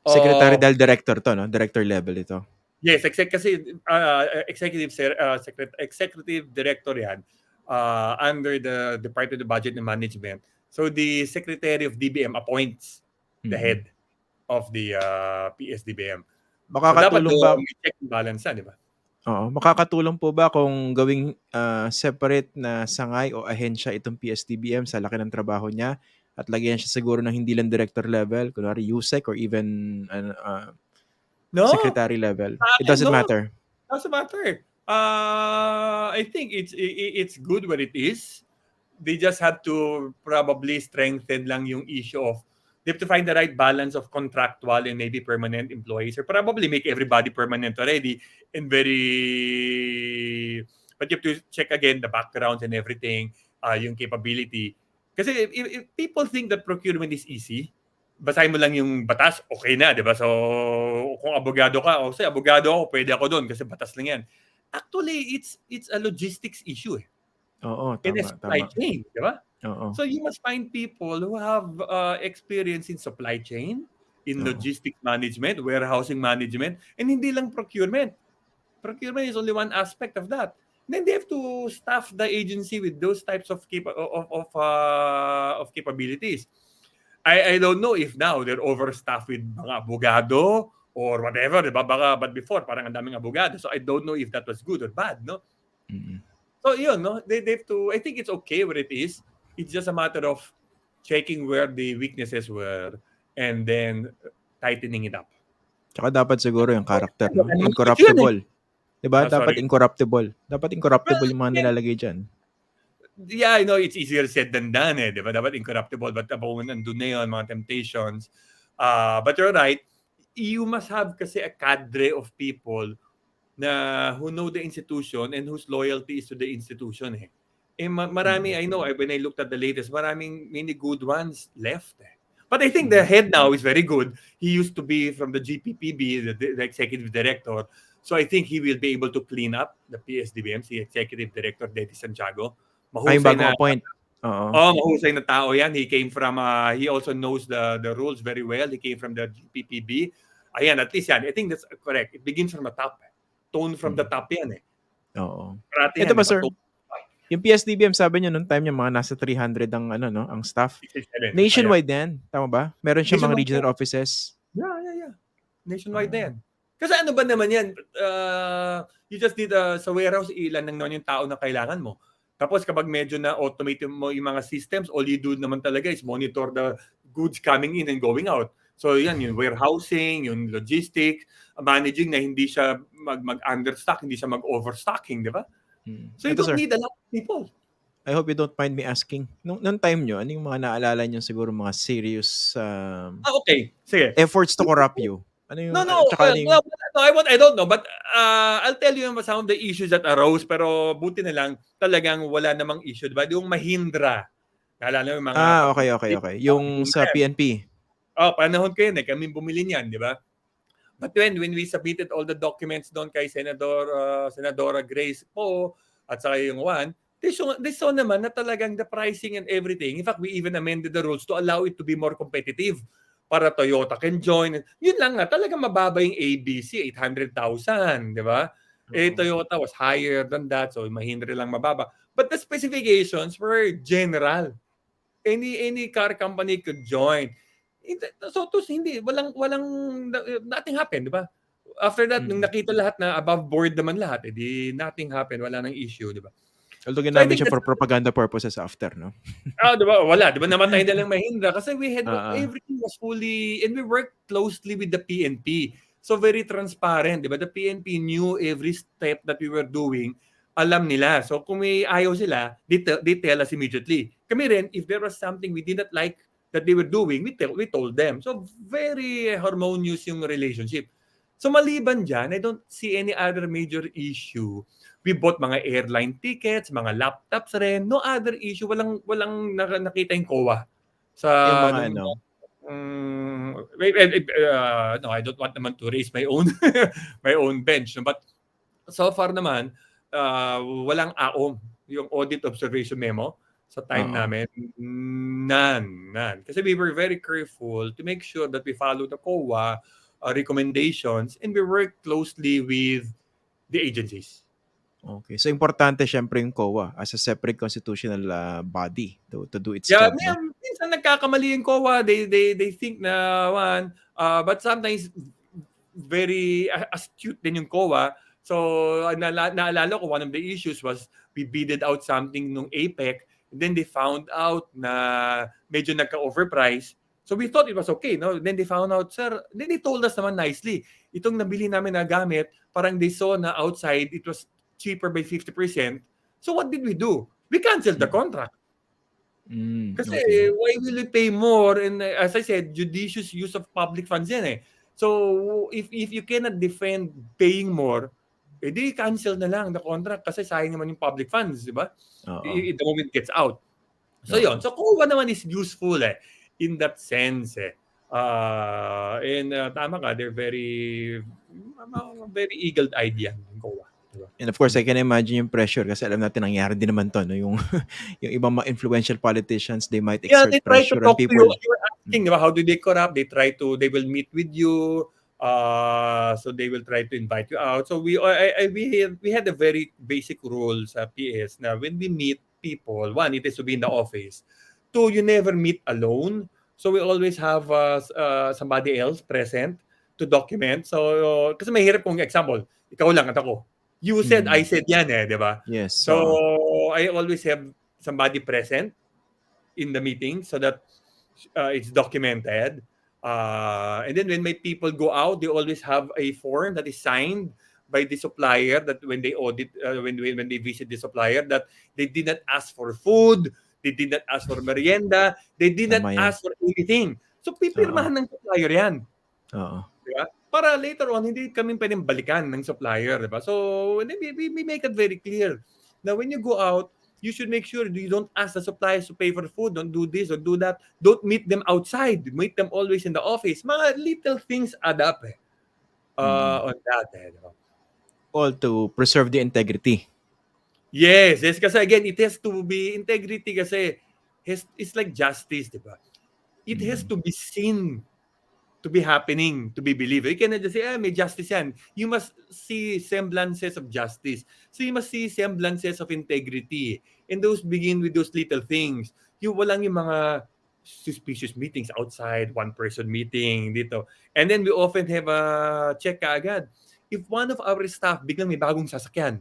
Secretary dahil director to, no? Director level ito. Yes, kasi executive director yan under the Department of Budget and Management. So the Secretary of DBM appoints the head of the PS-DBM. Makakatulong so, dapat check and balance, di ba? Oo. Makakatulong po ba kung gawing separate na sangay o ahensya itong PS-DBM sa laki ng trabaho niya at lagyan siya siguro ng hindi lang director level, kunwari USEC or even secretary level? It doesn't matter. Doesn't matter. I think it's good where it is. They just have to probably strengthen lang yung issue of they have to find the right balance of contractual and maybe permanent employees or probably make everybody permanent already and but you have to check again the backgrounds and everything, yung capability. Kasi if people think that procurement is easy, basahin mo lang yung batas, okay na, di ba? So, kung abogado ka, say, abogado ako, pwede ako doon kasi batas lang yan. Actually, it's a logistics issue. Oo, In a supply chain, di ba? Oo. So you must find people who have experience in supply chain, in Oo. logistics management, warehousing management, and hindi lang procurement. Procurement is only one aspect of that. Then they have to staff the agency with those types of capabilities. I don't know if now they're overstaffed with mga abogado or whatever, di ba? Baka, but before, parang ang daming abogado. So I don't know if that was good or bad, no? Mm. So yun, no? They have to, I think it's okay where it is. It's just a matter of checking where the weaknesses were and then tightening it up. Tsaka dapat siguro yung character, no? Ano yun eh. Incorruptible. 'Di ba? Dapat Sorry. incorruptible. Dapat Well, incorruptible yung mga again, nilalagay diyan. yeah, I know it's easier said than done eh, di ba? Dapat incorruptible, but kung nandun na yun, mga temptations. But you're right, you must have kasi a cadre of people na who know the institution and whose loyalty is to the institution eh. Marami, I know, when I looked at the latest, maraming many good ones left eh. But I think the head now is very good. He used to be from the GPPB, the executive director. So I think he will be able to clean up the PS-DBM, si executive director, Dept Santiago. Ay, Mahusay bagong na, appoint. Oo. mahusay na tao yan. He came from, he also knows the rules very well. He came from the GPPB. Ayan, at least yan. I think that's correct. It begins from the top. Tone from the top yan eh. Oo. Parati Ito yan, ba, eh, sir? matone. Yung PS-DBM, sabi niyo nung time niya mga nasa 300 ang ano, no, ang staff. 67. Nationwide yan, tama ba? Meron siya mga Nationwide regional yan. offices. Yeah. Nationwide na yan. Kasi ano ba naman yan? You just need sa warehouse, ilan lang naman yung tao na kailangan mo. Tapos kapag medyo na-automate mo yung mga systems, all you do naman talaga is monitor the goods coming in and going out. So yan, yung warehousing, yung logistics, managing na hindi siya mag-understock, hindi siya mag-overstocking, di ba? So you Ito, don't sir, need a lot of people. I hope you don't mind me asking. Nung time nyo, ano yung mga naalala nyo siguro mga serious Okay. Sige. efforts to corrupt you? Ano yung, tsaka ano yung, I don't know, but I'll tell you some of the issues that arose, pero buti na lang talagang wala namang issue, diba? Yung Mahindra. Naalala mo yung mga okay. Yung sa PNP. Panahon ko yun eh, kami bumili niyan, di ba? But when we submitted all the documents doon kay Senadora Grace po at saka yung Juan, they saw naman na talagang the pricing and everything. In fact, we even amended the rules to allow it to be more competitive para Toyota can join. Yun lang nga, talagang mababa yung ABC, 800,000, di ba? Toyota was higher than that, so Mahindra lang mababa. But the specifications were general. Any car company could join. So hindi walang nothing happened, di ba? After that, nung nakita lahat na above board naman lahat, edi nothing happened, wala nang issue, di ba? Although So I ginamit think siya for propaganda purposes after, no? di ba? Wala, di ba namatay na lang Mahindra kasi we had Ah. everything was fully and we worked closely with the PNP. So very transparent, di ba? The PNP knew every step that we were doing. Alam nila. So kung may ayaw sila, they tell us immediately. Kami rin, if there was something we did not like that they were doing, we told them. So very harmonious yung relationship. So maliban dyan, I don't see any other major issue. We bought mga airline tickets, mga laptops rin. No other issue. Walang nakita yung COA. Sa Yung mga ano? No, I don't want naman to raise my own my own bench. But so far naman, walang AOM, yung audit observation memo sa time namin. None. Kasi we were very careful to make sure that we follow the COA recommendations and we work closely with the agencies. Okay. So, importante syempre yung COA as a separate constitutional body to do its job. Yeah, No? minsan nagkakamali yung COA. They think na one, but sometimes very astute din yung COA. So, naalala ko, one of the issues was we bidded out something nung APEC, and then they found out na medyo nagka-overprice. So, we thought it was okay, no? Then they found out, sir, then they told us naman nicely, itong nabili namin na gamit, parang they saw na outside, it was cheaper by 50%. So, what did we do? We canceled the contract. Kasi, why will we pay more? And as I said, judicious use of public funds yan eh. So, if you cannot defend paying more, edi cancel na lang the contract kasi sayang naman yung public funds, di ba? The moment it gets out. So, yun. So, COA naman is useful in that sense and tama ka, they're very eagle-eyed yan, COA. Diba? And of course, I can imagine yung pressure kasi alam natin nangyari din naman to, no? Yung, yung ibang mga influential politicians, they might Yeah, exert they try to pressure on talk to you. people. You're asking, diba, how do they corrupt? They will meet with you. So they will try to invite you out. So we had a very basic rule sa PS na when we meet people, one, it is to be in the office. Two, you never meet alone. So we always have somebody else present to document. So, kasi mahirap kung example, ikaw lang at ako. You said, I said yan di ba? Yes. So, I always have somebody present in the meeting so that it's documented. And then when my people go out, they always have a form that is signed by the supplier that when they audit, when they visit the supplier, that they did not ask for food, they did not ask for merienda, they did not Tama yan. ask for anything. So pipirmahan ng supplier yan. Oo. Diba? Para later on, hindi kami pwedeng balikan ng supplier. Diba? So we make it very clear. Now, when you go out, you should make sure you don't ask the suppliers to pay for food. Don't do this or do that. Don't meet them outside. Meet them always in the office. Mga little things add up on that. Diba? All to preserve the integrity. Yes. Kasi again, it has to be integrity kasi it's like justice. Diba? It has to be seen to be happening, to be believed. You cannot just say, may justice yan. You must see semblances of justice. So you must see semblances of integrity. And those begin with those little things. Yung walang yung mga suspicious meetings outside, one-person meeting dito. And then we often have a check kaagad. If one of our staff biglang may bagong sasakyan,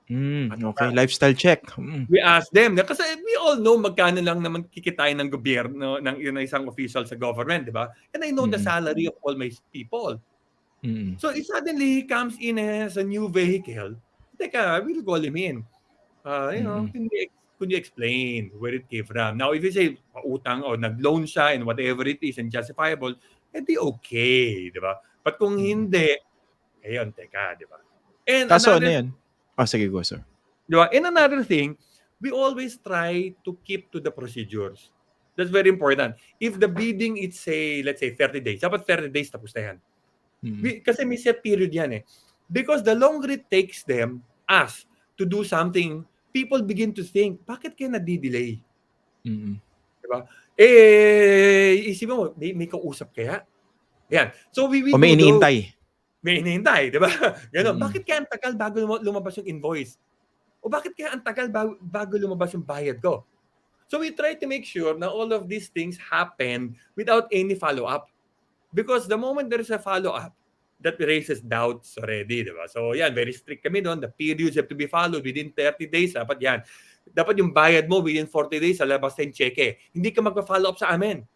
Okay, lifestyle check. we ask them, kasi we all know magkano lang naman kikitain ng gobyerno ng isang official sa government, di ba? And I know the salary of all my people. So if suddenly he comes in as a new vehicle, teka, we'll call him in. Could you explain where it came from? Now, if you say utang o nag-loan siya and whatever it is and justifiable, edi okay, di ba? But kung hindi, ayun, teka, di ba? And Kaso ano another, yan? Sige, go, sir. di ba? And another thing, we always try to keep to the procedures. That's very important. If the bidding is say, let's say 30 days, dapat 30 days tapos na yan. Kasi may set period yan eh. Because the longer it takes us to do something, people begin to think, bakit kaya nadidelay? Diba? Isipin mo, may kausap kaya? Yan. So we O may iniintay. May iniintay, di ba? Ganon. Bakit kaya ang tagal bago lumabas yung invoice? O bakit kaya ang tagal bago lumabas yung bayad ko? So we try to make sure na all of these things happen without any follow-up. Because the moment there is a follow-up, that raises doubts already, di ba? So yan, very strict kami doon. The periods have to be followed within 30 days. Dapat yan. Dapat yung bayad mo within 40 days, lalabas na yung cheque. Hindi ka magpa-follow up sa amin.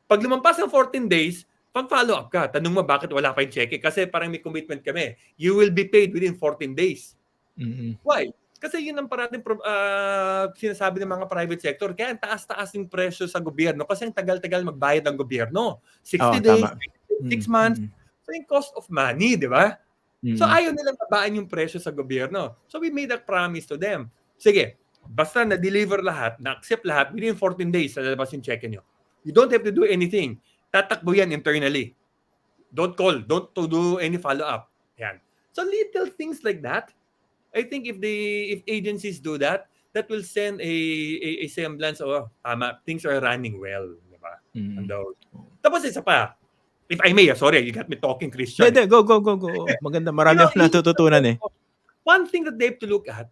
Pag lumampas ng 14 days, pag-follow up ka. Tanong mo bakit wala pa yung cheque. Kasi parang may commitment kami. You will be paid within 14 days. Why? Kasi yun ang parating sinasabi ng mga private sector. Kaya ang taas-taas yung presyo sa gobyerno kasi ang tagal-tagal magbayad ng gobyerno. 60 days, tama. 6 months. So yung cost of money, di ba? So ayaw nilang babaan yung presyo sa gobyerno. So we made a promise to them. Sige, basta na-deliver lahat, na-accept lahat, within 14 days, lalabas yung check nyo. You don't have to do anything. Tatakbo yan internally. Don't call. Don't do any follow-up. Yan. So little things like that. I think if agencies do that, that will send a semblance of things are running well. Diba? Tapos isa pa. If I may, sorry, you got me talking, Christian. Go. Maganda. Marami akong natututunan eh. One thing that they have to look at,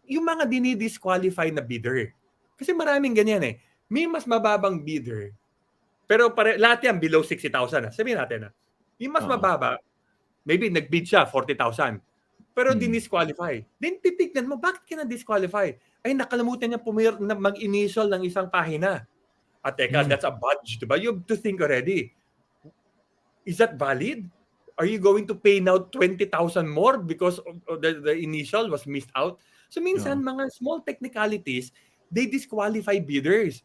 yung mga dinidisqualify na bidder. Kasi maraming ganyan eh. May mas mababang bidder, pero lahat yan below 60,000. Sabihin natin yung mas mababa, maybe nag-bid siya 40,000. Pero dinisqualify. Then titignan mo, bakit ka na-disqualify? Ay, nakalimutan niya mag-initial ng isang pahina. At teka, that's a budge. Diba? You have to think already. Is that valid? Are you going to pay now 20,000 more because the initial was missed out? So minsan, mga small technicalities, they disqualify bidders.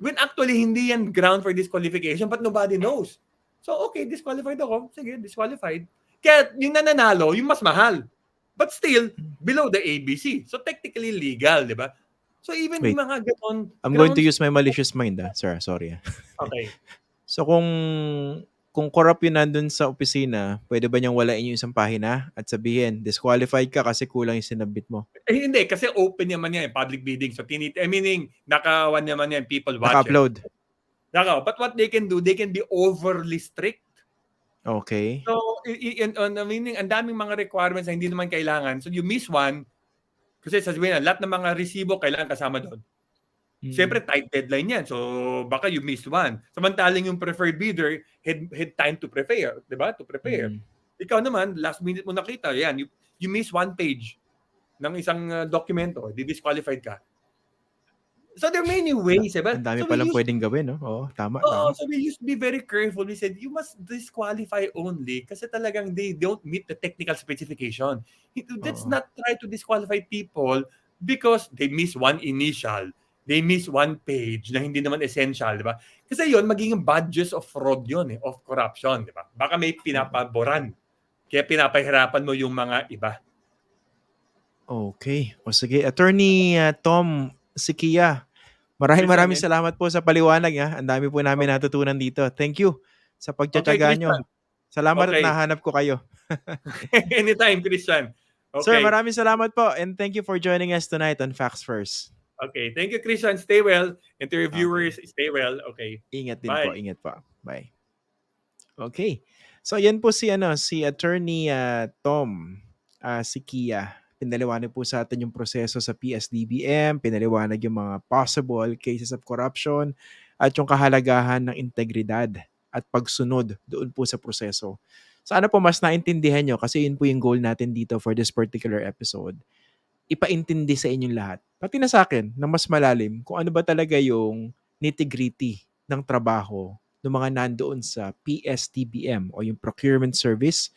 When actually, hindi yan ground for disqualification, but nobody knows. So, okay, disqualified ako. Sige, disqualified. Kaya yung nananalo, yung mas mahal. But still, below the ABC. So, technically legal, di ba? So, even yung mga ganon... I'm going to use my malicious mind, sir. Sorry. Okay. So, kung kung corrupt yung nandun sa opisina, pwede ba niyang walain yung isang pahina at sabihin, disqualified ka kasi kulang yung sinabit mo? Hindi, kasi open naman yan, public bidding. So, meaning, naka-one naman yan, people watch it. Naka-upload. But what they can do, they can be overly strict. Okay. So, meaning, ang daming mga requirements na hindi naman kailangan. So, you miss one, kasi sasabihin na, lahat ng mga resibo kailangan kasama doon. Siyempre, tight deadline yan. So, baka you missed one. Samantalang yung preferred bidder had time to prepare. Diba? To prepare. Ikaw naman, last minute mo nakita, yan, you miss one page ng isang dokumento, di-disqualified ka. So, there are many ways. Diba? Ang dami So, palang pwedeng gawin, no? Oo, tama. so we used to be very careful. We said, you must disqualify only kasi talagang they don't meet the technical specification. Let's not try to disqualify people because they miss one initial, they miss one page na hindi naman essential, di ba? Kasi yun, magiging badges of fraud yun, of corruption, di ba? Baka may pinapaboran. Kaya pinapahirapan mo yung mga iba. Okay. O sige, Attorney Tom Syquia, maraming salamat po sa paliwanag. Ang dami po namin natutunan dito. Thank you sa pagtsatsaga nyo. Salamat at nahanap ko kayo. Anytime, Christian. Okay. Sir, maraming salamat po and thank you for joining us tonight on Facts First. Okay. Thank you, Christian. Stay well. And to your viewers, stay well. Okay. Ingat din po. Ingat po. Bye. Okay. So, yan po si Attorney Tom Syquia. Pinaliwanag po sa atin yung proseso sa PS-DBM, pinaliwanag yung mga possible cases of corruption, at yung kahalagahan ng integridad at pagsunod doon po sa proseso. Sana po mas naintindihan nyo kasi yun po yung goal natin dito for this particular episode. Ipaintindi sa inyong lahat, pati na sa akin, na mas malalim kung ano ba talaga yung nitty-gritty ng trabaho ng mga nandoon sa PS-DBM o yung Procurement Service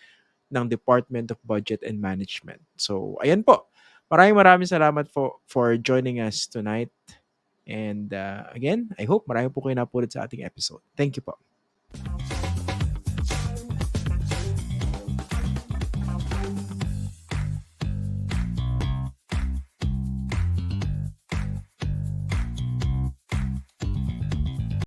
ng Department of Budget and Management. So, ayan po. Maraming salamat for joining us tonight. And again, I hope marami po kayo napulot sa ating episode. Thank you po.